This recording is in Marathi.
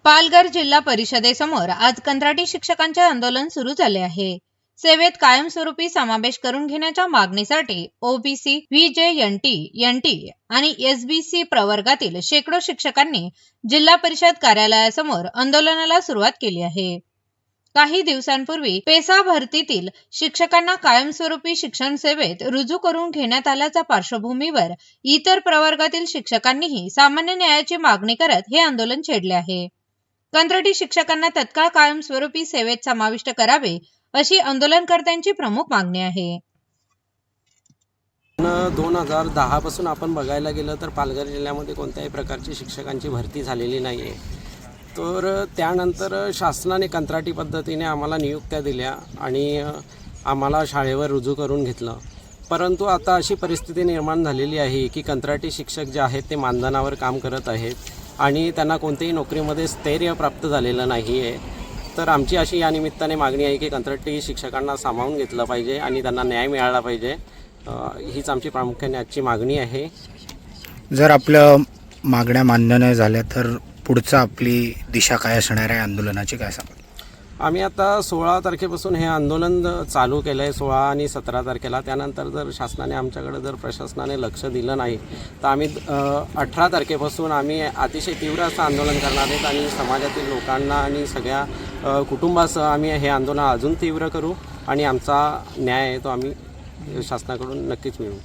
पालघर जिल्हा परिषदेसमोर आज कंत्राटी शिक्षकांचे आंदोलन सुरू झाले आहे। सेवेत कायमस्वरूपी समावेश करून घेण्याच्या मागणीसाठी ओबीसी, व्हीजेएनटी, एनटी आणि एसबीसी प्रवर्गातील शेकडो शिक्षकांनी जिल्हा परिषद कार्यालयासमोर आंदोलनाला सुरुवात केली आहे। काही दिवसांपूर्वी पेसा भरतीतील शिक्षकांना कायमस्वरूपी शिक्षण सेवेत रुजू करून घेण्यात आल्याच्या पार्श्वभूमीवर इतर प्रवर्गातील शिक्षकांनीही सामान्य न्यायाची मागणी करत हे आंदोलन छेडले आहे। कंत्राटी शिक्षकांना तत्काळ कायमस्वरूपी सेवेत समाविष्ट करावे अशी आंदोलनकर्त्यांची प्रमुख मागणी आहे। 2010 पासून आपण बघायला गेलं तर पालघर जिल्ह्यामध्ये कोणत्याही प्रकारची शिक्षकांची भरती झालेली नाही आहे। तर त्यानंतर शासनाने कंत्राटी पद्धतीने आम्हाला नियुक्त्या दिल्या आणि आम्हाला शाळेवर रुजू करून घेतलं। परंतु आता अशी परिस्थिती निर्माण झालेली आहे की कंत्राटी शिक्षक जे आहेत ते मानधनावर काम करत आहेत आणि त्यांना कोणत्याही नोकरीमध्ये स्थैर्य प्राप्त झालेलं नाही आहे। तर आमची अशी या निमित्ताने मागणी आहे की कंत्राटी शिक्षकांना सामावून घेतलं पाहिजे आणि त्यांना न्याय मिळाला पाहिजे। हीच आमची प्रामुख्याने आजची मागणी आहे। जर आपल्या मागण्या मान्य नाही झाल्या तर पुढचा आपली दिशा काय असणार आहे आंदोलनाची, काय सांगाल? आम्ही आता 16 तारखेपासून हे आंदोलन चालू केलं आहे, 16 आणि 17 तारखेला। त्यानंतर जर शासनाने आमच्याकडे जर प्रशासनाने लक्ष दिलं नाही तर आम्ही 18 तारखेपासून आम्ही अतिशय तीव्र असं आंदोलन करणार आहेत आणि समाजातील लोकांना आणि सगळ्या कुटुंबासह आम्ही हे आंदोलन अजून तीव्र करू आणि आमचा न्याय आहे तो आम्ही शासनाकडून नक्कीच मिळवू।